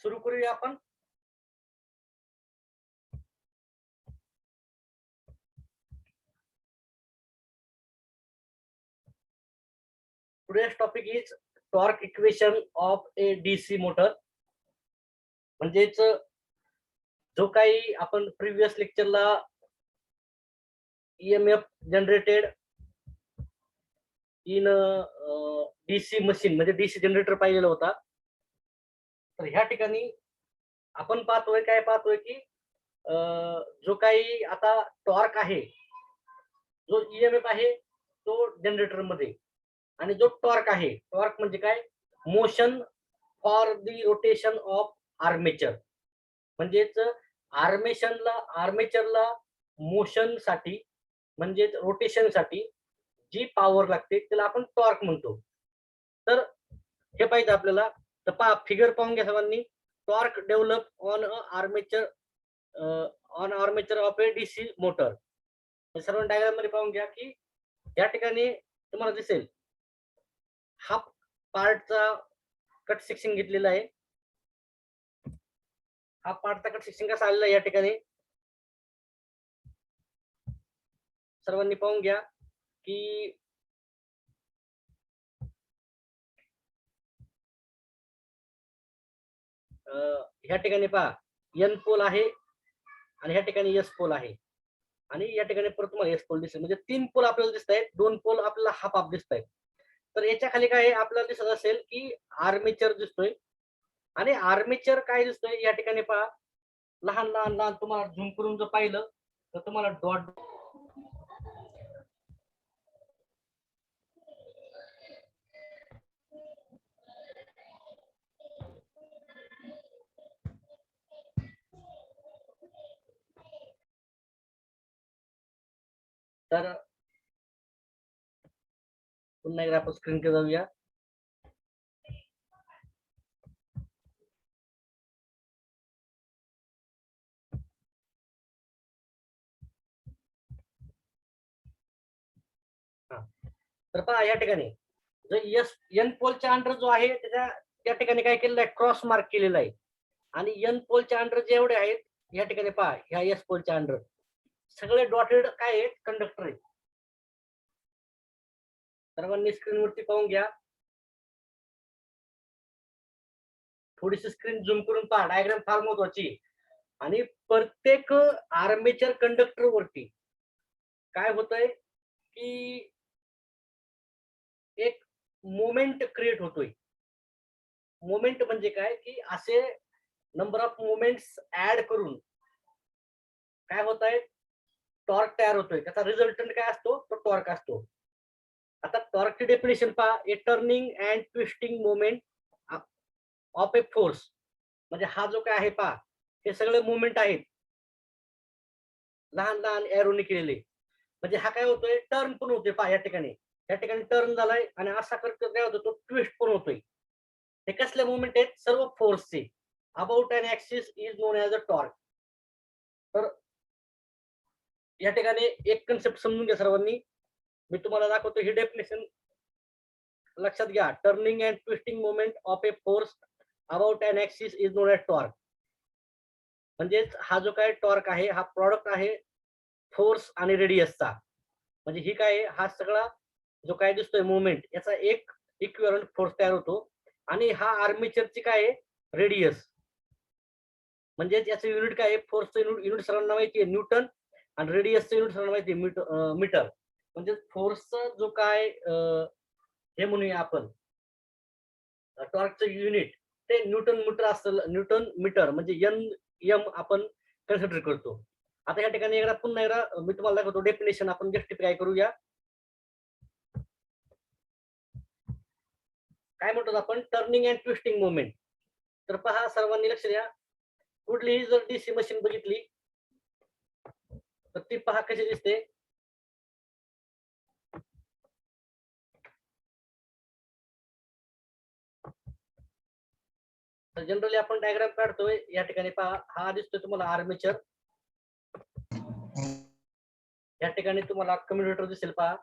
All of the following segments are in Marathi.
सुरू करूया आपण. Today's topic is torque equation of a DC motor. म्हणजेच जो काही आपण प्रिव्हियस लेक्चरला EMF generated in DC machine म्हणजे DC जनरेटर पाहिलेला होता. तर ह्या ठिकाणी आपण काय पाहतोय की जो काही आता टॉर्क आहे, जो EMF आहे तो जनरेटर मध्ये, आणि जो टॉर्क आहे, टॉर्क म्हणजे काय, motion for the rotation of armature. म्हणजेच आर्मेचरला मोशन साठी म्हणजेच रोटेशन साठी जी पॉवर लागते त्याला आपण टॉर्क म्हणतो. तर हे पाहिजे आपल्याला. तर पहा, फिगर पाहून घ्या सर्वांनी. Torque develop on armature of A DC motor. सर्व डायग्राम मध्ये पाहून घ्या की या ठिकाणी तुम्हाला दिसेल हा पार्टचा कट सेक्शन घेतलेला आहे. हा पार्टचा कट सेक्शन कसा आलेला आहे या ठिकाणी सर्वांनी पाहून घ्या की ह्या ठिकाणी पहा एन पोल आहे आणि ह्या ठिकाणी एस पोल आहे आणि या ठिकाणी परत तुम्हाला एस पोल दिसेल. म्हणजे 3 पोल आपल्याला दिसत आहेत, 2 पोल आपल्याला हाफ हाफ दिसत आहेत. तर याच्या खाली काय आहे आपल्याला दिसत असेल की आर्मेचर दिसतोय. आणि आर्मेचर काय दिसतोय या ठिकाणी पहा, लहान लहान लहान तुम्हाला झूम करून जर पाहिलं तर तुम्हाला डॉट तर पुन्हा एकदा आपण स्क्रीनकडे जाऊया. तर पहा या ठिकाणी जो एन पोलच्या अंडर जो आहे त्या ठिकाणी काय केलेलं आहे, क्रॉस मार्क केलेला आहे. आणि एन पोलच्या अंडर जे एवढे आहेत या ठिकाणी पहा, ह्या एस पोलच्या अंडर सगळे डॉटेड काय आहेत, कंडक्टर आहेत. सर्वांनी स्क्रीनवरती पाहून घ्या. थोडीशी स्क्रीन झूम करून पहा, डायग्राम फार महत्वाची. आणि प्रत्येक आर्मेचर कंडक्टर वरती काय होतंय की एक मोमेंट क्रिएट होतोय. मोमेंट म्हणजे काय की असे नंबर ऑफ मोमेंट्स ऍड करून काय होत आहे, टॉर्क तयार होतोय. त्याचा रिझल्टंट काय असतो, तो टॉर्क असतो. आता टॉर्कची डेफिनेशन पहा, a turning and twisting moment of a force. म्हणजे हा जो काय आहे पहा, हे सगळे मोमेंट आहेत लहान लहान एरोनी केलेले. म्हणजे हा काय होतोय, टर्न पण होतोय पहा. या ठिकाणी टर्न झालाय आणि असा करतो काय होतो, तो ट्विस्ट पण होतोय. हे कसले मोमेंट आहेत, सर्व फोर्सचे. About an axis is known as a torque. तर या ठिकाणी एक कन्सेप्ट समजून घ्या सर्वांनी. मी तुम्हाला दाखवतो ही डेफिनेशन, लक्षात घ्या. Turning and twisting moment of a force about an axis is known as torque. म्हणजेच हा जो काय टॉर्क आहे हा प्रॉडक्ट आहे फोर्स आणि रेडियसचा. म्हणजे ही काय, हा सगळा जो काय दिसतोय मुवमेंट याचा एक इक्विव्हॅलंट फोर्स तयार होतो. आणि हा आर्मेचरची काय आहे, रेडियस. म्हणजे याचं युनिट काय आहे, फोर्सचं युनिट सर्वांना माहिती आहे न्यूटन, आणि रेडियसचं युनिट सर्वांना माहिती आहे मीटर. म्हणजे फोर्सचा जो काय हे म्हणूया आपण टॉर्कचं युनिट ते न्यूटन मीटर असतं. न्यूटन मीटर म्हणजे एम आपण कन्सिडर करतो. आता या ठिकाणी एकदा पुन्हा एकदा मी तुम्हाला दाखवतो डेफिनेशन, आपण जस्टिफाय करूया. काय म्हणतो आपण, टर्निंग अँड ट्विस्टिंग मोमेंट. तर पहा सर्वांनी लक्ष द्या, कुठलीही जर डीसी मशीन बघितली तर ती पहा कशी दिसते. तर जनरली आपण डायग्राम काढतोय. या ठिकाणी पहा, हा दिसतोय तुम्हाला आर्मेचर. या ठिकाणी तुम्हाला कम्युटेटर दिसेल पहा,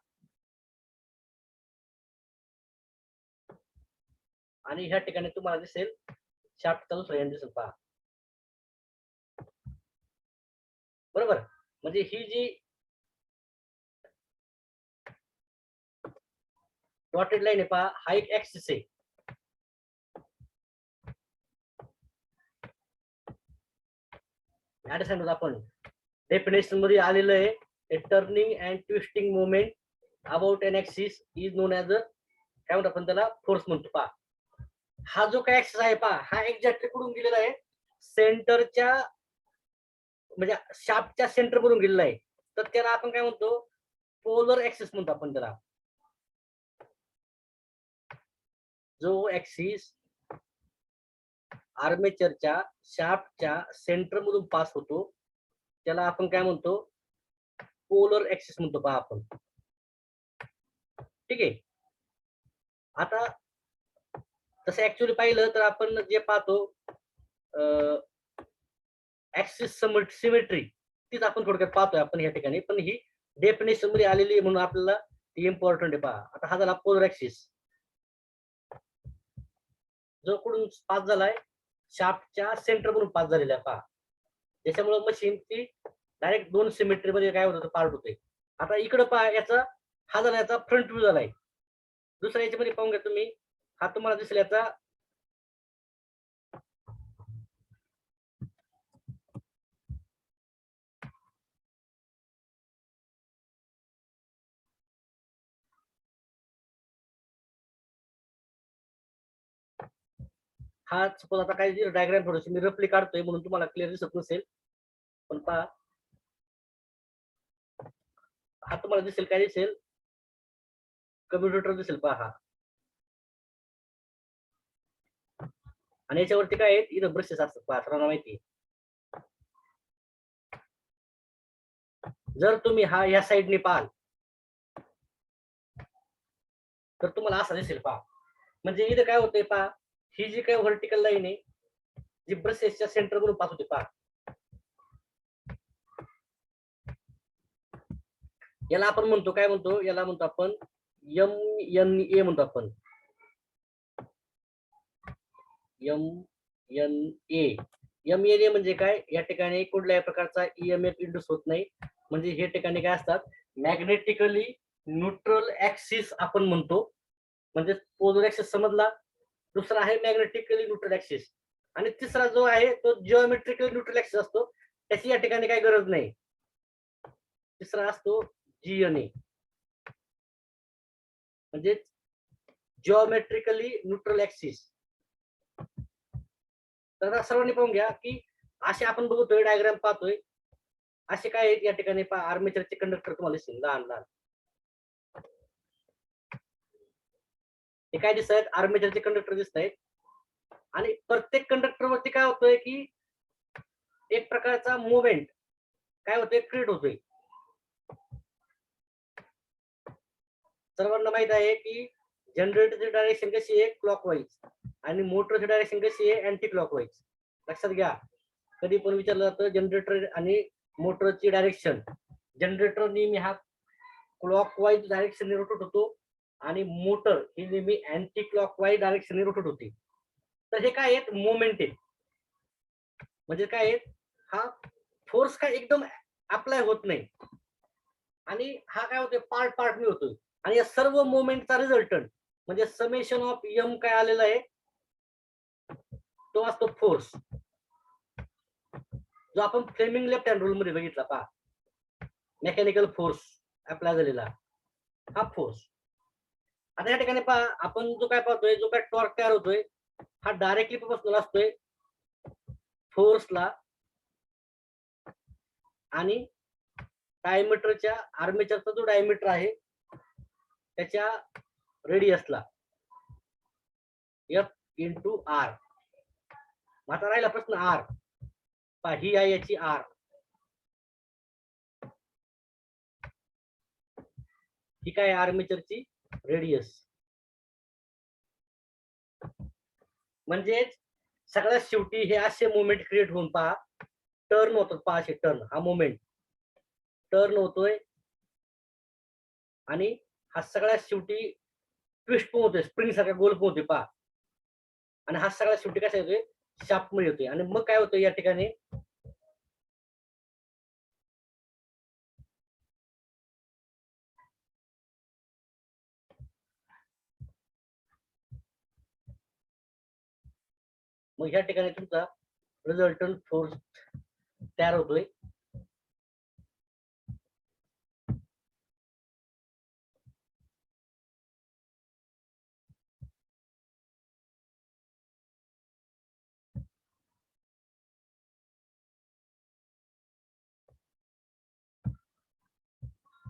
आणि ह्या ठिकाणी तुम्हाला दिसेल शाफ्टचा दुसरा एंड दिसेल पहा. बरोबर, म्हणजे ही जी डॉटेड लाईन आहे पहा, हा एक ऍक्सिस आहे. अंडरस्टँड होत आपण डेफिनेशन मध्ये आलेलं आहे, a turning and twisting movement about an axis is known as a, काय म्हणतो आपण त्याला, फोर्स म्हणतो पहा. हा जो काय ऍक्सिस आहे पहा, हा एक्झॅक्टली कुठून गेलेला आहे, सेंटरच्या म्हणजे शाफ्टच्या सेंटर मधून गेलेला आहे. तर त्याला आपण काय म्हणतो, पोलर ऍक्सिस म्हणतो आपण त्याला. जो ऍक्सिस आर्मेचरच्या शाफ्टच्या सेंटर मधून पास होतो त्याला आपण काय म्हणतो, पोलर ऍक्सिस म्हणतो पहा आपण. ठीक आहे. आता तसं ऍक्च्युअली पाहिलं तर आपण जे पाहतो ऍक्सिस सिमेट्री, तीच आपण थोडक्यात पाहतोय आपण या ठिकाणी, पण ही डेफिनेशन मध्ये आलेली आहे म्हणून आपल्याला ती इम्पॉर्टंट आहे पहा. आता हा झाला पोलर ऍक्सिस, जो कडून पास झालाय, शाफ्टच्या सेंटर मधून पास झालेला आहे पहा. त्याच्यामुळे मशीन ती डायरेक्ट दोन सिमेट्री मध्ये काय होतं, पार्ट होते. आता इकडं पहा, याचा हा झाला याचा फ्रंट व्ह्यू झालाय. दुसऱ्या याच्यामध्ये पाहून घ्या तुम्ही, हा तुम्हाला दिसेल याचा हा सपोज आता काही डायग्राम थोडीशी मी रफली काढतोय म्हणून तुम्हाला क्लिअर दिसत नसेल, पण पहा हा तुम्हाला दिसेल, काय दिसेल, कम्प्युटर दिसेल पहा हा. आणि याच्यावरती काय आहेत, इथं ब्रशेस असतात पहा, सर्वांना माहिती. जर तुम्ही हा या साईडने पाहाल तर तुम्हाला असं दिसेल पहा. म्हणजे इथं काय होतंय पहा, ही जी काय व्हर्टिकल लाईन आहे जी ब्रशेसच्या सेंटर वरून पास होते पहा, याला आपण म्हणतो, काय म्हणतो याला, म्हणतो आपण MNA म्हणतो आपण. MNA म्हणजे काय, या ठिकाणी कुठल्याही प्रकारचा EMF इंड्यूस होत नाही. म्हणजे हे ठिकाणी काय असतात, मॅग्नेटिकली न्यूट्रल ऍक्सिस आपण म्हणतो. म्हणजे पोलर ऍक्सिस समजला, दुसरा आहे मॅग्नेटिकली न्यूट्रल ऍक्सिस, आणि तिसरा जो आहे तो जिओमेट्रिकली न्यूट्रल ऍक्सिस असतो. त्याची या ठिकाणी काही गरज नाही. तिसरा असतो GNA, म्हणजे जिओमेट्रिकली न्यूट्रल ऍक्सिस. तर सर्वांनी पाहून घ्या की असे आपण बघतोय, डायग्राम पाहतोय, असे काय आहेत या ठिकाणी पहा, आर्मेचरचे कंडक्टर तुम्हाला दिसतील लहान लहान. हे काय दिसत आहेत, आर्मेचरचे कंडक्टर दिसत आहेत. आणि प्रत्येक कंडक्टर वरती काय होतोय की एक प्रकारचा मुवमेंट काय होतोय, क्रिएट होतोय. सर्वांना माहित आहे की जनरेटरची डायरेक्शन कशी आहे, क्लॉकवाईज, आणि मोटरची डायरेक्शन कशी आहे, अँटी क्लॉकवाईज. लक्षात घ्या, कधी पण विचारलं जातं जनरेटर आणि मोटरची डायरेक्शन. जनरेटर नेहमी हा क्लॉकवाईज डायरेक्शन रोटेट होतो आणि मोटर ही नेहमी अँटी क्लॉकवाईज डायरेक्शन रोटेट होते. तर हे काय आहेत, मोमेंट आहेत. म्हणजे काय आहेत, हा फोर्स काय एकदम अप्लाय होत नाही, आणि हा काय होतोय, पार्ट पार्टने होतोय. आणि या सर्व मोमेंटचा रिझल्टंट म्हणजे समेशन ऑफ M काय आलेला आहे, तो असतो फोर्स, जो आपण फ्लेमिंग लेफ्ट हँड रूल मध्ये बघितला पहा, मेकॅनिकल फोर्स अप्लाय झालेला, हा फोर्स. आता या ठिकाणी पहा, आपण जो काय पाहतोय, जो काय टॉर्क तयार होतोय, हा डायरेक्टली प्रोपोर्शनल असतोय फोर्सला आणि डायमीटरच्या, आर्मेचरचा जो डायमीटर आहे त्याच्या रेडियसला, F इंटू R. आता राहिला प्रश्न R, पहा ही आहे याची R, ही काय आर्मेचरची रेडियस. म्हणजेच सगळ्यात शेवटी हे असे मुवमेंट क्रिएट होऊन पहा, टर्न होतात पहा, असे टर्न, हा मुवमेंट टर्न होतोय, आणि हा सगळ्यात शेवटी ट्विस्ट पण होतोय, स्प्रिंग सारखा गोल पण होतोय पहा, आणि हा सगळ्यात शेवटी कसा येतोय, शाफ्टमुळे होते. आणि मग काय होतं या ठिकाणी, मग या ठिकाणी तुमचा रिझल्टंट फोर्स तयार होतोय.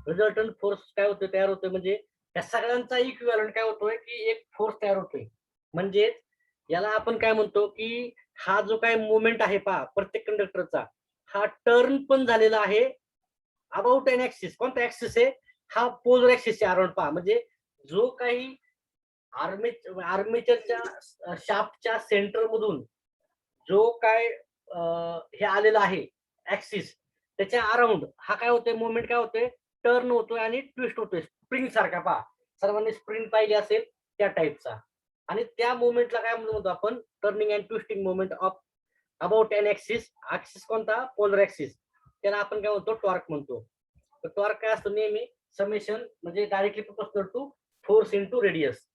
रिझल्टंट फोर्स काय होतोय, तयार होतोय म्हणजे त्या सगळ्यांचा इक्विव्हॅलंट काय होतोय की एक फोर्स तयार होतोय. म्हणजे याला आपण काय म्हणतो की हा जो काय मोमेंट आहे पहा प्रत्येक कंडक्टरचा, हा टर्न पण झालेला आहे अबाउट एन ऍक्सिस. कोणता ऍक्सिस आहे? हा पोलर ऍक्सिसच्या अराउंड पहा. म्हणजे जो काही आर्मेचरच्या शाफ्टच्या सेंटर मधून जो काय हे आलेला आहे ऍक्सिस, त्याच्या अराउंड हा काय होतोय, मोमेंट काय होतोय, टर्न होतोय आणि ट्विस्ट होतोय स्प्रिंग सारखा. पहा, सर्वांनी स्प्रिंग पाहिली असेल त्या टाईपचा. आणि त्या मोमेंटला काय म्हणतो आपण, turning and twisting moment of about an axis. Axis कोणता? Polar axis. त्याला आपण काय म्हणतो, टॉर्क म्हणतो. तर टॉर्क काय असतो, नेहमी समेशन म्हणजे directly proportional to force into radius.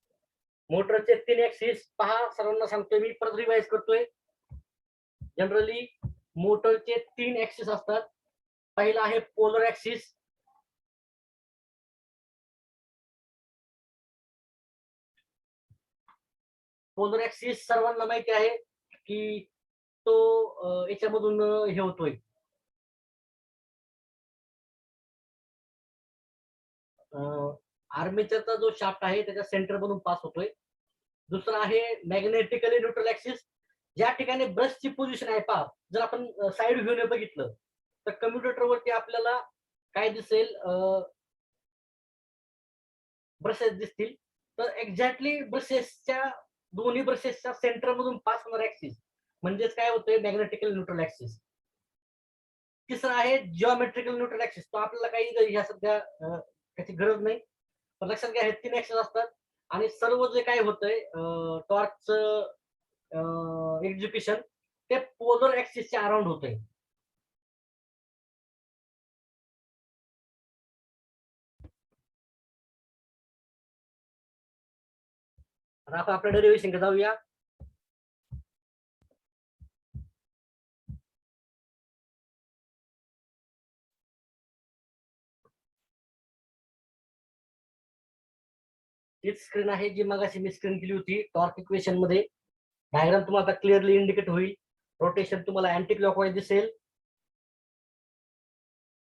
मोटरचे 3 ऍक्सिस पहा, सर्वांना सांगतोय मी, परत रिवाइज करतोय. जनरली मोटरचे 3 ऍक्सिस असतात. पहिला आहे पोलर ऍक्सिस, पोलर ऍक्सिस सर्वांना माहिती आहे की तो याच्यामधून हे होतोय, आर्मेचरचा जो शाफ्ट आहे त्याच्या सेंटर मधून पास होतोय. दुसरा आहे मॅग्नेटिकली न्यूट्रल ऍक्सिस. ज्या ठिकाणी ब्रशची पोझिशन आहे पहा, जर आपण साइड व्ह्यूने बघितलं तर कम्प्युटर वरती आपल्याला काय दिसेल, ब्रशेस दिसतील. तर एक्झॅक्टली ब्रशेसच्या, दोन्ही ब्रशेसच्या सेंटर मधून पास होणार ऍक्सिस म्हणजेच काय होतंय, मॅग्नेटिकल न्यूट्रल ऍक्सिस. तिसरा आहे जिओमेट्रिकल न्यूट्रल ऍक्सिस. तो आपल्याला काही ह्या सध्या त्याची गरज नाही, पण लक्षात घ्या हे 3 ऍक्सिस असतात. आणि सर्व जे काय होतंय टॉर्कचं एक्झिक्युशन ते पोलर ऍक्सिसच्या अराउंड होतंय. आता आपण आपल्या डेरिव्हेशन जाऊया. तीच स्क्रीन आहे जी मगाशी मी स्क्रीन केली होती टॉर्क इक्वेशन मध्ये. डायग्राम तुम्हाला क्लिअरली इंडिकेट होईल. रोटेशन तुम्हाला अँटी क्लॉकवाईज दिसेल.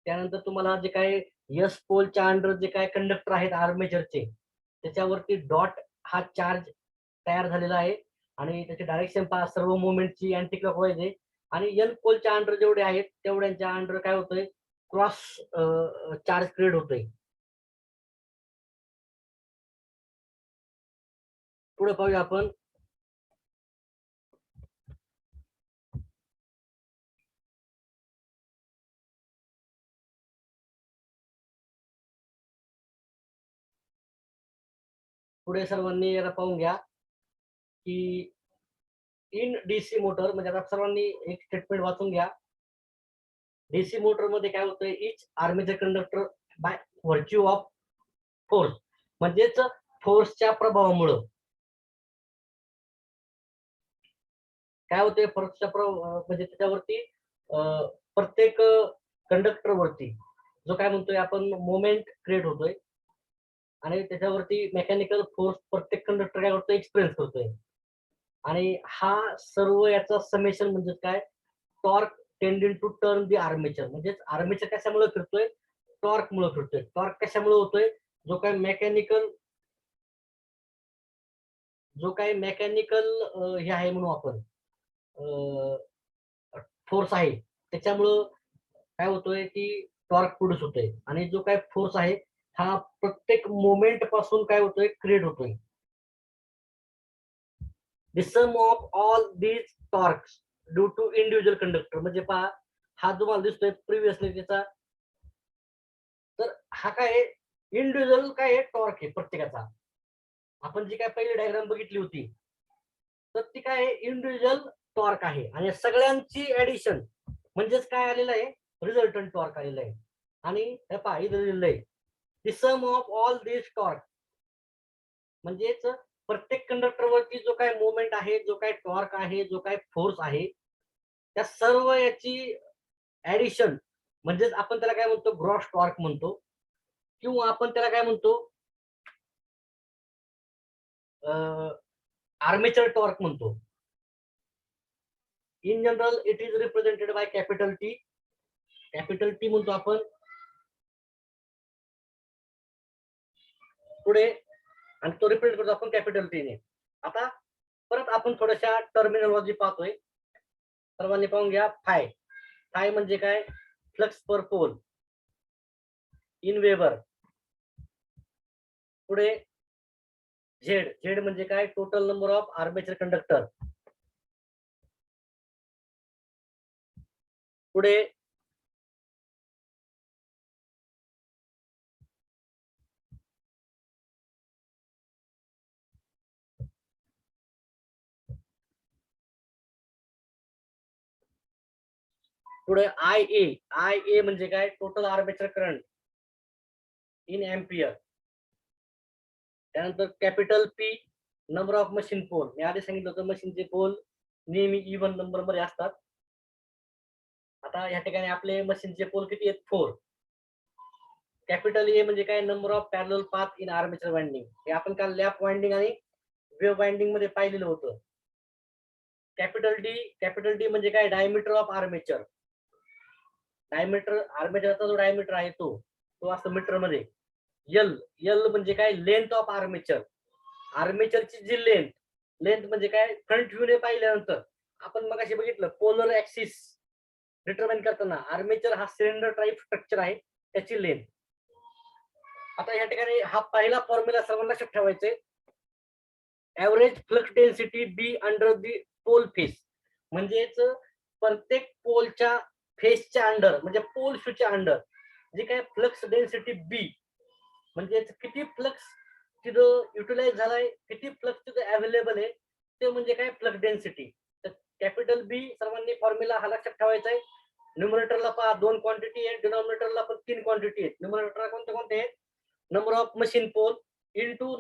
त्यानंतर तुम्हाला जे काय यस पोलच्या अंडर जे काय कंडक्टर आहेत आर्मेचरचे, त्याच्यावरती डॉट हा चार्ज तयार झालेला आहे. आणि त्याची डायरेक्शन पहा, सर्व मुवमेंटची अँटी क्लॉकवाईज आहे. आणि एन पोलच्या अंडर जेवढे आहेत तेवढ्यांच्या अंडर काय होतंय, क्रॉस चार्ज क्रिएट होतोय. पुढे पाहूया आपण. पुढे सर्वांनी याला पाहून घ्या की इन डीसी मोटर, म्हणजे आता सर्वांनी एक स्टेटमेंट वाचून घ्या. डीसी मोटर मध्ये काय होतंय, each armature conductor by virtue of force, म्हणजेच फोर्सच्या प्रभावामुळं काय होते, फोर्सच्या म्हणजे त्याच्यावरती प्रत्येक कंडक्टर वरती जो काय म्हणतोय आपण मोमेंट क्रिएट होतोय. आणि त्याच्यावरती मेकॅनिकल फोर्स प्रत्येक कंडक्टर काय करतोय, एक्सपिरियन्स करतोय. आणि हा सर्व याचा समेशन म्हणजे काय, torque tending to turn the armature. म्हणजे आर्मेचर कशामुळे फिरतोय, टॉर्क मुळे फिरतोय. टॉर्क कशामुळे होतोय, जो काय मेकॅनिकल हे आहे म्हणून आपण फोर्स आहे त्याच्यामुळं काय होतोय की टॉर्क प्रोड्यूस होतोय. आणि जो काय फोर्स आहे हा प्रत्येक मोमेंट पासून काय होतोय, क्रिएट होतोय. The sum of all these torques due to individual conductor. म्हणजे पहा, हा तुम्हाला दिसतोय प्रिव्हियसली त्याचा, तर हा काय इंडिव्हिज्युअल काय टॉर्क आहे प्रत्येकाचा. आपण जी काय पहिली डायग्राम बघितली होती तर ती काय आहे, इंडिव्हिज्युअल टॉर्क आहे आणि सगळ्यांची ऍडिशन म्हणजेच काय आलेलं आहे, रिझल्टंट टॉर्क आलेलं आहे. आणि हे पहा इथं लिहिलं आहे, the sum of all this torque, म्हणजेच प्रत्येक कंडक्टरवरती जो काय मुवमेंट आहे, जो काय टॉर्क आहे, जो काय फोर्स आहे, त्या सर्व याची ऍडिशन म्हणजेच आपण त्याला काय म्हणतो, ग्रॉस टॉर्क म्हणतो, किंवा आपण त्याला काय म्हणतो, आर्मेचर टॉर्क म्हणतो. In general it is represented by capital T. Capital T म्हणतो आपण. पुढे आणि तो रिप्रेझेंट करतो आपण कॅपिटल टी ने. आता परत आपण थोड्याशा टर्मिनॉलॉजी पाहतोय. सर्वांनी पाहून घ्या. फाय. फाय म्हणजे काय, flux per pole in weber. पुढे झेड. झेड म्हणजे काय, total number of armature conductor. पुढे पुढे आय ए. आय ए म्हणजे काय, total armature current in ampere. त्यानंतर capital P, number of machine pole. मी आधी सांगितलं होतं मशीनचे पोल नेहमी इव्हन नंबर मध्ये असतात. आता या ठिकाणी आपले मशीनचे पोल किती आहेत, 4. कॅपिटल ए म्हणजे काय, number of parallel path in armature winding. हे आपण काल लॅप वाइंडिंग आणि वेव्ह वाइंडिंग मध्ये पाहिलेलं होतं. Capital D. कॅपिटल डी म्हणजे काय, डायमीटर ऑफ आर्मेचर. डायमीटर, आर्मेचरचा जो डायमीटर आहे तो असतो मीटर मध्ये. एल. एल म्हणजे काय, लेंथ ऑफ आर्मेचर. आर्मेचरची जी लेंथ, लेंथ म्हणजे काय, फ्रंट व्ह्यू ने पाहिल्यानंतर आपण मग असे बघितलं पोलर ऍक्सिस डिटरमाइन करताना आर्मेचर हा सिलेंडर टाइप स्ट्रक्चर आहे, त्याची लेंथ. आता या ठिकाणी हा पहिला फॉर्म्युला सर्वांना लक्षात ठेवायचा आहे. Average flux density B under the pole face. म्हणजेच प्रत्येक पोलच्या फेसच्या अंडर, म्हणजे पोल शूच्या अंडर जी काय फ्लक्स डेन्सिटी बी, म्हणजे किती फ्लक्स तिथं युटिलाइज झालाय, किती फ्लक्स तिथं अवेलेबल आहे, ते म्हणजे काय, फ्लक्स डेन्सिटी. तर कॅपिटल बी सर्वांनी फॉर्म्युला हा लक्षात ठेवायचा आहे. न्यूमरेटरला पहा 2 क्वांटिटी आहे, डिनॉमिनेटरला पण 3 क्वांटिटी आहेत. न्यूमरेटरला कोणते कोणते आहेत, number of machine pole into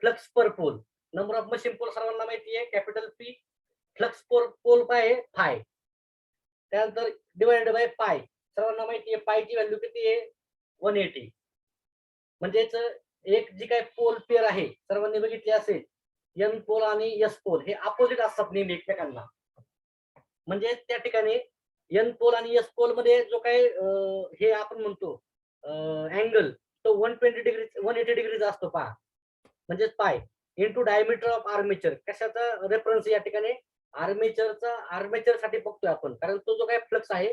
flux per pole. Number of machine pole सर्वांना माहिती आहे capital P. Flux per pole काय आहे, फाय. त्यानंतर डिवाइडेड बाय पाय. सर्वांना माहिती आहे पायची व्हॅल्यू किती आहे, 180. म्हणजेच एक जी काय पोल पेअर आहे, सर्वांनी बघितली असेल, एन पोल आणि एस पोल हे अपोजिट असतात नेहमी एकमेकांना. म्हणजे त्या ठिकाणी एन पोल आणि एस पोल मध्ये जो काही हे आपण म्हणतो अँगल, तो 120 डिग्री 180 डिग्रीचा असतो पहा. म्हणजे pi into diameter of armature. कशाचा रेफरन्स या ठिकाणी, आर्मेचरचा, आर्मेचर साठी बघतोय आपण, कारण तो जो काही फ्लक्स आहे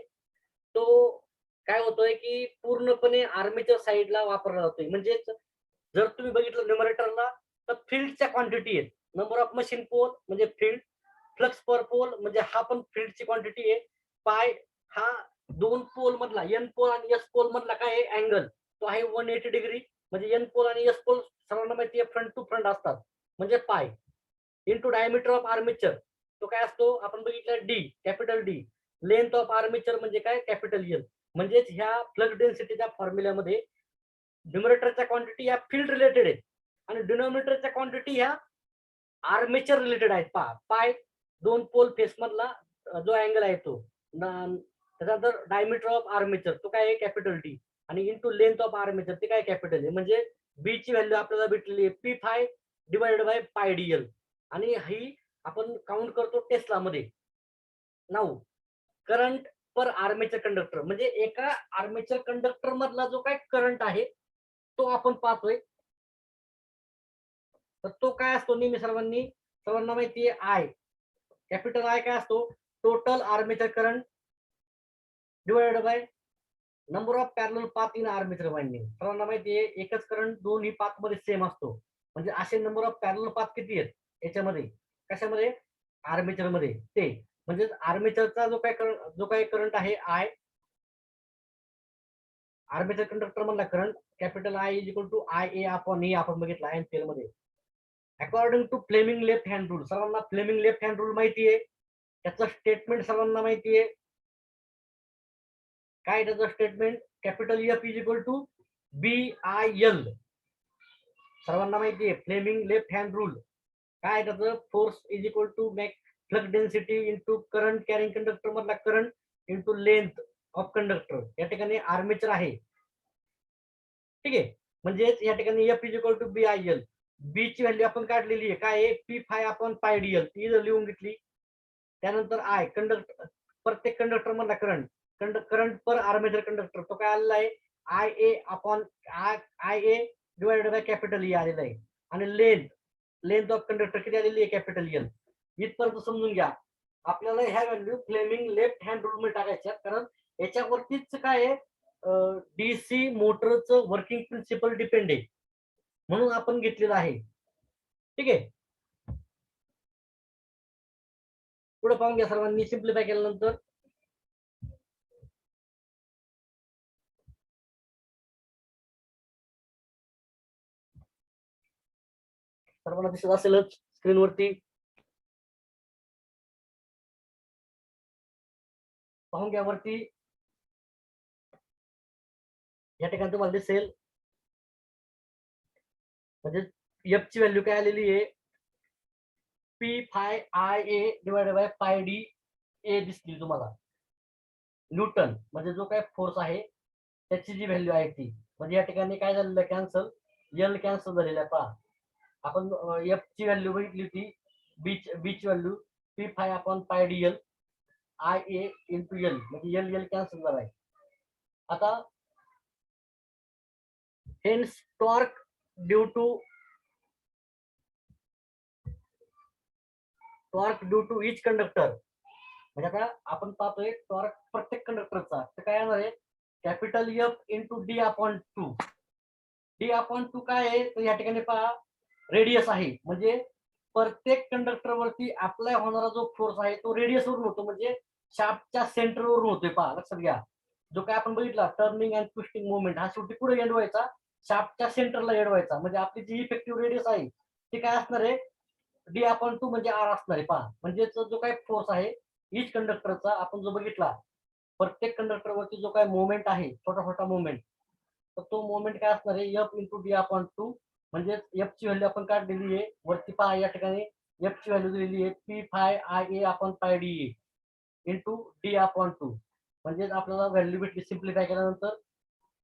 तो काय होतोय की पूर्णपणे आर्मेचर साईडला वापरला जातोय. म्हणजेच जर तुम्ही बघितलं न्यूमरेटरला, तर फील्डच्या क्वांटिटी आहेत. नंबर ऑफ मशीन पोल म्हणजे फील्ड, फ्लक्स पर पोल म्हणजे हा पण फील्डची क्वांटिटी आहे. पाय हा 2 पोल मधला, एन पोल आणि एस पोल मधला काय आहे, अँगल, तो आहे 180 डिग्री. म्हणजे एन पोल आणि एस पोल सर्वांना माहिती आहे फ्रंट टू फ्रंट असतात, म्हणजे pi into diameter of armature. तो काय असतो, आपण बघितलं D, capital D. Length of armature म्हणजे काय, कॅपिटल एल. म्हणजेच ह्या फ्लक्स डेन्सिटीच्या फॉर्म्युल्यामध्ये न्यूमरेटरच्या क्वांटिटी या फील्ड रिलेटेड आहेत आणि डिनॉमिनेटरच्या क्वांटिटी ह्या आर्मेचर रिलेटेड आहेत. पहा, पाय 2 पोल फेस मधला जो अँगल आहे तो. त्याच्यानंतर डायमीटर ऑफ आर्मेचर तो काय आहे, कॅपिटल डी. आणि इंटू लेंथ ऑफ आर्मेचर ते काय, कॅपिटल आहे. म्हणजे बी ची व्हॅल्यू आपल्याला भेटलेली आहे पी फाय डिवाइडेड बाय पाय डी एल. आणि ही आपण काउंट करतो टेस्ला मध्ये. नाऊ करंट पर आर्मेचर कंडक्टर, म्हणजे एका आर्मेचर कंडक्टर मधला जो काय करंट आहे तो आपण पाहतोय. तर तो काय असतो, नेहमी सर्वांना माहिती आहे आय. कॅपिटल आय काय असतो, total armature current divided by number of parallel path in armature winding. सर्वांना माहिती आहे एकच करंट दोन्ही पाथ मध्ये सेम असतो. म्हणजे असे नंबर ऑफ पॅरलल पाथ किती आहेत याच्यामध्ये, कशामध्ये, आर्मेचर मध्ये. ते म्हणजे आर्मेचरचा जो काही करंट आहे आय, आर्मेचर कंडक्टर मधला current capital I is equal to I A upon A, आपण बघितला एम्पियर मध्ये. According to Fleming left hand rule. सर्वांना फ्लेमिंग लेफ्ट हँड रूल माहिती आहे. त्याचं स्टेटमेंट सर्वांना माहिती आहे. काय त्याचं statement? Capital F is equal to BIL. सर्वांना माहिती आहे फ्लेमिंग लेफ्ट हँड रूल. काय त्याचं? Force is equal to mag flux density into current carrying conductor मधला current into length of conductor. या ठिकाणी आर्मेचर आहे. ठीक आहे. म्हणजेच या ठिकाणी F is equal to BIL. B ची व्हॅल्यू आपण काढलेली आहे. काय आहे? P∅/πdl. ती जर लिहून घेतली. त्यानंतर आय कंडक्टर, प्रत्येक कंडक्टर मधला करंट पर आर्मेचर कंडक्टर तो काय आलेला आहे? IA divided by capital E आलेला आहे. आणि लेंथ ऑफ कंडक्टर किती आलेली आहे? Capital L. इथपर्यंत समजून घ्या. आपल्याला ह्या value Fleming left hand rule मध्ये टाकायच्या, कारण याच्यावरतीच काय आहे, DC मोटरचं वर्किंग प्रिन्सिपल डिपेंड आहे, म्हणून आपण घेतलेलं आहे. ठीक आहे. पुढे पाहून घ्या सर्वांनी. सिम्प्लिफाय केल्यानंतर सर्वांना दिसत असेलच स्क्रीनवरती. पाहून घ्या वरती. या ठिकाणी तुम्हाला दिसेल, म्हणजे एफ ची व्हॅल्यू काय आलेली आहे? P∅IA डिवायडेड बाय πd दिसली तुम्हाला. न्यूटन म्हणजे जो काय फोर्स आहे त्याची जी व्हॅल्यू आहे ती. म्हणजे या ठिकाणी काय झालेलं आहे? कॅन्सल. L कॅन्सल झालेला आहे. पहा आपण एफ ची व्हॅल्यू बघितली होती. बी ची व्हॅल्यू P∅/πdl IA इंटू L, म्हणजे L कॅन्सल झालाय. आता hence torque due to each conductor. म्हणजे आता आपण पाहतोय टॉर्क प्रत्येक कंडक्टरचा. तर काय येणार आहे? Capital F into D/2. D/2 काय आहे? तर या ठिकाणी पहा रेडियस आहे. म्हणजे प्रत्येक कंडक्टर वरती अप्लाय होणारा जो फोर्स आहे तो रेडियस वरून होतो, म्हणजे शाफ्टच्या सेंटर वरून होतोय. पहा लक्षात घ्या. जो काय आपण बघितला टर्निंग अँड ट्विस्टिंग मुवमेंट, हा शेवटी पुढे एंड व्हायचा, शाफ्टच्या सेंटरला एंड व्हायचा. म्हणजे आपली जी इफेक्टिव्ह रेडियस आहे ती काय असणार आहे? D/2 म्हणजे R असणार आहे. पहा म्हणजे जो काय फोर्स आहे इच कंडक्टरचा आपण जो बघितला, प्रत्येक कंडक्टरवरती जो काय मुवमेंट आहे, छोटा छोटा मुवमेंट, तर तो मुवमेंट काय असणार आहे? F into D/2. म्हणजे एफ ची व्हॅल्यू आपण काढलेली आहे. वरती पहा या ठिकाणी एफ ची व्हॅल्यू दिलेली आहे P∅IA/πdA इंटू D/2. म्हणजे आपल्याला व्हॅल्यू भेटली. सिम्प्लिफाय केल्यानंतर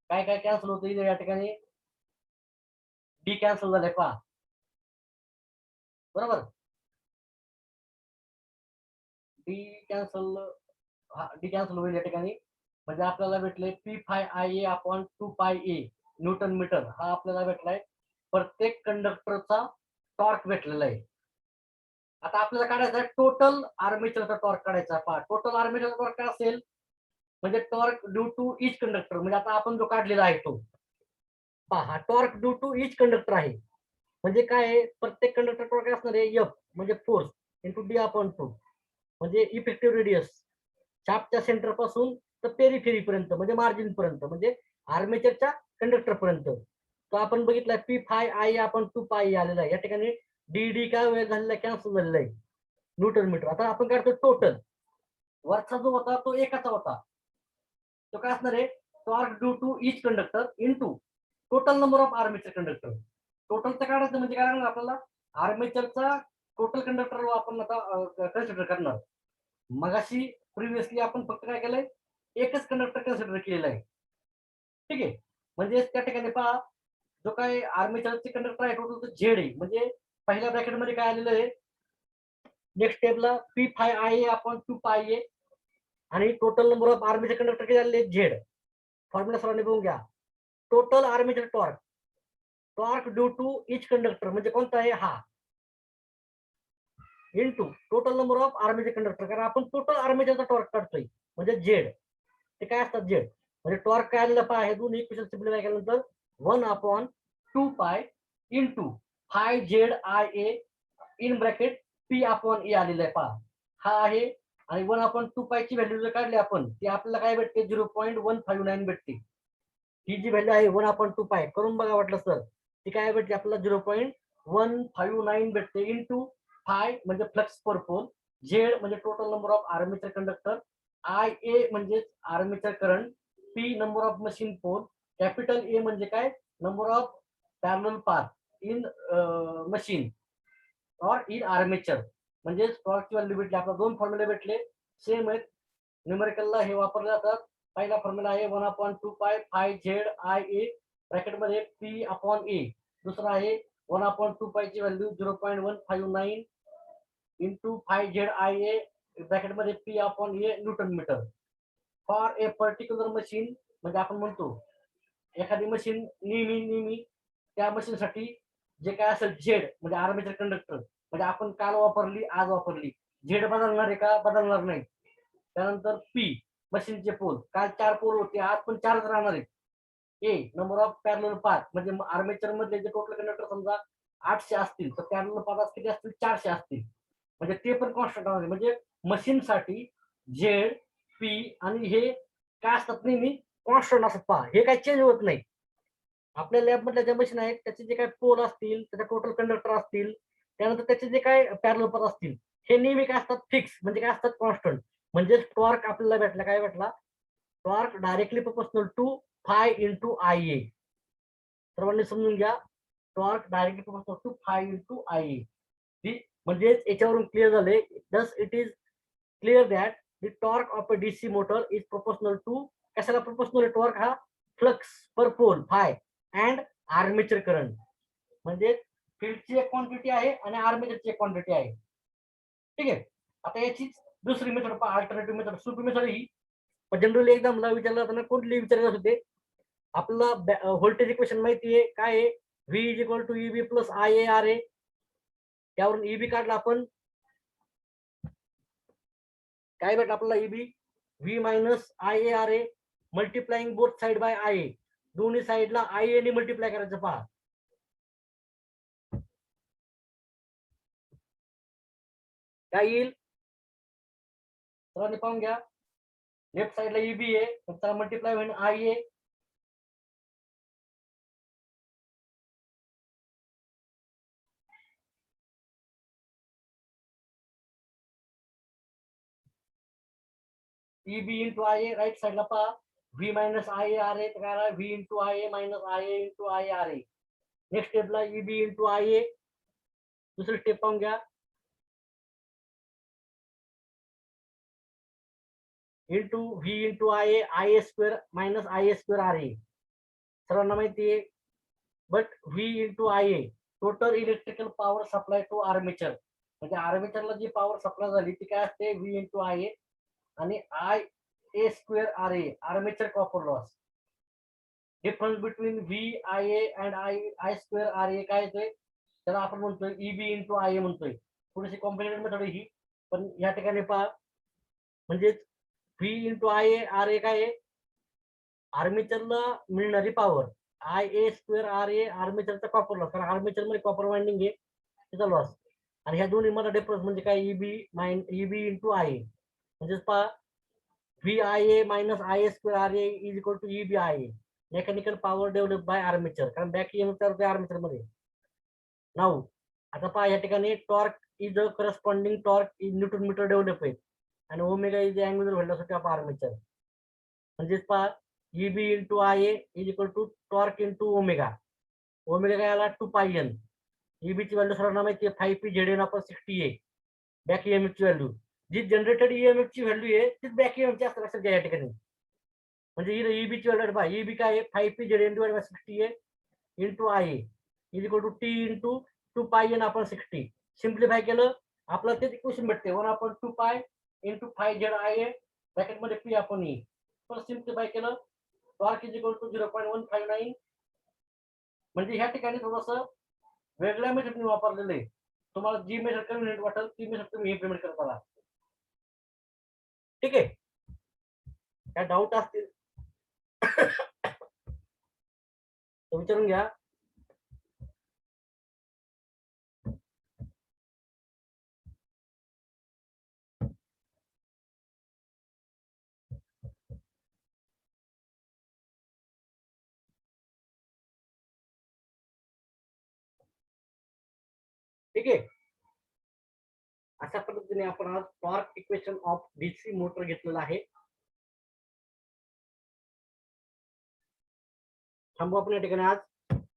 काय काय कॅन्सल होतं इथे? या ठिकाणी डी कॅन्सल झालंय. पहा बरोबर. डी कॅन्सल, हा डी कॅन्सल होईल या ठिकाणी. म्हणजे आपल्याला भेटले P∅IA/2πa न्यूटन मीटर. हा आपल्याला भेटलाय. प्रत्येक कंडक्टरचा टॉर्क भेटलेला आहे. आता आपल्याला काढायचा आहे टोटल आर्मेचरचा टॉर्क काढायचा. पहा टोटल आर्मेचरचा टॉर्क काय असेल? म्हणजे torque due to each conductor. म्हणजे आता आपण जो काढलेला आहे तो पहा torque due to each conductor आहे. म्हणजे काय आहे? प्रत्येक कंडक्टर टॉर्क काय असणार आहे? F म्हणजे फोर्स इंटू D/2 म्हणजे इफेक्टिव्ह रेडियस शाफ्टच्या सेंटर पासून तर पेरिफेरी पर्यंत, म्हणजे मार्जिन पर्यंत, म्हणजे आर्मेचरच्या कंडक्टर पर्यंत. तो आपण बघितला P∅IA/2πa आलेला आहे. या ठिकाणी डी काय वेळ झालेला, कॅन्सल झालेला आहे न्यूटन मीटर. आता आपण काढतो टोटल. वरचा जो होता तो एकाचा होता, तो काय असणार आहे? Torque due to each conductor into total number of armature conductor. टोटलचं काढायचं म्हणजे काय लागणार आपल्याला? आर्मेचरचा टोटल कंडक्टर आपण आता कन्सिडर करणार. मगाशी प्रिव्हियसली आपण फक्त काय केलंय? एकच कंडक्टर कन्सिडर केलेला आहे. ठीक आहे. म्हणजे त्या ठिकाणी पहा जो काय आर्मेचरचे कंडक्टर आहे टोटल तो झेड आहे. म्हणजे पहिल्या ब्रॅकेट मध्ये काय आलेलं आहे? नेक्स्ट स्टेपला P∅IA/2πa आणि total number of armature conductor किती आलेले? झेड. फॉर्म्युला सर्वांनी बघून घ्या. Total armature torque due to each conductor म्हणजे कोणता आहे? हा into total number of armature conductor. कारण आपण टोटल आर्मेचरचा टॉर्क काढतोय म्हणजे झेड. ते काय असतात? झेड. म्हणजे टॉर्क काय आलेला पहा, हे दोन्ही इक्वेशन सिम्प्लिफाय केल्यानंतर 1/2π into φZIA in bracket P/A आलेला आहे. पहा हा आहे. आणि 1/2π ची व्हॅल्यू जर काढली आपण, ती आपल्याला काय भेटते? 0.159 भेटते. ही जी व्हॅल्यू आहे 1/2π करून बघा वाटलं सर, ती काय भेटते आपल्याला? 0.159. 159 भेटते इंटू फाय म्हणजे फ्लक्स पर पोल, झेड म्हणजे total number of armature conductor, I A म्हणजे armature current, P number of machine pole, capital A म्हणजे काय number of parallel path in machine और इन आर्मेचर. म्हणजे टॉर्कची व्हॅल्यू भेटली. आपल्याला दोन फॉर्म्युले भेटले सेम आहेत. न्यूमेरिकलला हे वापरले जातात. पहिला फॉर्म्युला आहे 1/2 pi phi Z I A ब्रॅकेटमध्ये पी अपॉन ए. दुसरा आहे 1/2 पायची value 0.159 into phi Z I A ब्रॅकेटमध्ये P upon A newton metre. For a particular machine म्हणजे आपण म्हणतो एखादी मशीन नेहमी त्या मशीनसाठी जे काय असेल झेड म्हणजे आर्मेचर कंडक्टर म्हणजे आपण काल वापरली आज वापरली, झेड बदलणार आहे का? बदलणार नाही. त्यानंतर पी मशीनचे पोल, काल 4 पोल होते आज पण 4च राहणार आहेत. ए नंबर ऑफ पॅरलल पाथ म्हणजे आर्मेचर मधले जे टोटल कंडक्टर समजा 800 असतील तर पॅरलल पाथ किती असतील? 400 असतील. म्हणजे ते पण कॉन्स्टंट राहणार. म्हणजे मशीनसाठी झेड पी आणि हे काय असतात नेहमी कॉन्स्टंट असतात. पहा हे काही चेंज होत नाही. आपल्या लॅब मधल्या ज्या मशीन आहेत त्याचे जे काही पोल असतील, त्याचे टोटल कंडक्टर असतील, त्यानंतर त्याचे जे काही पॅरलल पाथ असतील हे नेहमी काय असतात? फिक्स म्हणजे काय असतात? कॉन्स्टंट. म्हणजे टॉर्क आपल्याला भेटला काय भेटला? Torque directly proportional to phi into I A. सर्वांनी समजून घ्या. Torque directly proportional to phi into I A. म्हणजेच याच्यावरून क्लिअर झाले. Thus it is clear that the torque of a DC motor is proportional to कशाला प्रोपोर्शनल? टॉर्क हा flux per pole phi and armature current. म्हणजे फील्डची एक क्वांटिटी आहे आणि आर्मेचरची एक क्वांटिटी आहे. ठीक आहे. आता याची दुसरी मेथड पहा, अल्टरनेटिव्ह मेथड. सोपी मेथड ही जनरली एकदम विचारलं जाताना कोणती विचारत होते? आपला व्होल्टेज इक्वेशन माहिती आहे काय आहे? V is equal to E B plus I A R A. त्यावरून ईबी काढला आपण, काय भेटलं आपल्याला? E B V minus I A R A multiplying both side by I A. दोन्ही साइडला आय ए ने मल्टिप्लाय करायचं. पहा काय येईल? सर्वांनी पाहून घ्या. लेफ्ट साइडला ईबी आहे तर त्याला मल्टिप्लाय होईल I A. EB into I A. Right साइडला पहा V minus I A R A काय? V into I A minus I A into I R A. Next स्टेपला ईबी इंटू आय ए. दुसरी स्टेप पाहून घ्या. Into V into I A square minus I A square R A. सर्वांना माहिती आहे. But V into I A total electrical power supply to armature. म्हणजे आर्मेचरला जी पॉवर सप्लाय झाली ती काय असते? व्ही इंटू आय ए आणि I A square R A armature copper loss. Difference between V I A and I square R A काय येतोय? त्याला आपण म्हणतोय ईबी इंटू आय ए म्हणतोय. थोडीशी कॉम्प्लिकेटेड मेथड ही, पण या ठिकाणी पहा म्हणजेच V into I A R A काय आहे? आर्मेचरला मिळणारी power. I A square R A आर्मेचरचा कॉपर लॉस, कारण आर्मेचर मध्ये कॉपर वाइंडिंग आहे त्याचा लॉस. आणि ह्या दोन्ही मध्ये डिफरन्स म्हणजे काय? EB into I A. म्हणजेच पहा V I A minus I A square R A is equal to EB I A. Mechanical power develop by armature, कारण बॅक ईएमएफ आर्मेचर मध्ये. नाऊ आता पहा या ठिकाणी torque is the corresponding torque is newton metre develop आहे आणि omega is the angular velocity of armature. म्हणजेच पहा EB into I A is equal to torque into omega. Omega काय आला? 2πn. ईबीची व्हॅल्यू सर्वांना माहिती आहे 5p झेड आपण 60 आहे. बॅक ईएमएफ ची व्हॅल्यू जी जनरेटेड ईएमएफ ची व्हॅल्यू आहे तीच बॅक ईएमएफ ची असते. लक्षात घ्या या ठिकाणी. म्हणजे ईबी ची व्हॅल्यू पहा ईबी काय आहे? 5p झेड डिवाइड बाय 60 आहे into I A is equal to T into 2πn आपण 60. सिम्प्लिफाय केलं आपल्याला तेच इक्वेशन भेटते 1/2 pi into 5 Z I A ब्रॅकेटमध्ये पी आपण ई. पण सिम्प्लिफाय केलं टॉर्क इज इक्वल टू 0.159. म्हणजे ह्या ठिकाणी थोडस वेगळ्या मेथडने वापरलेलं आहे. तुम्हाला जी मेथड कन्व्हिनियंट वाटेल ती मेथड तुम्ही इम्प्लिमेंट करत आला. ठीक आहे. काय डाऊट असतील विचारून घ्या. ठीक आहे. अशा पद्धतीने आपण आज torque equation of DC motor घेतलेला आहे. थांबू आपण या ठिकाणी आज.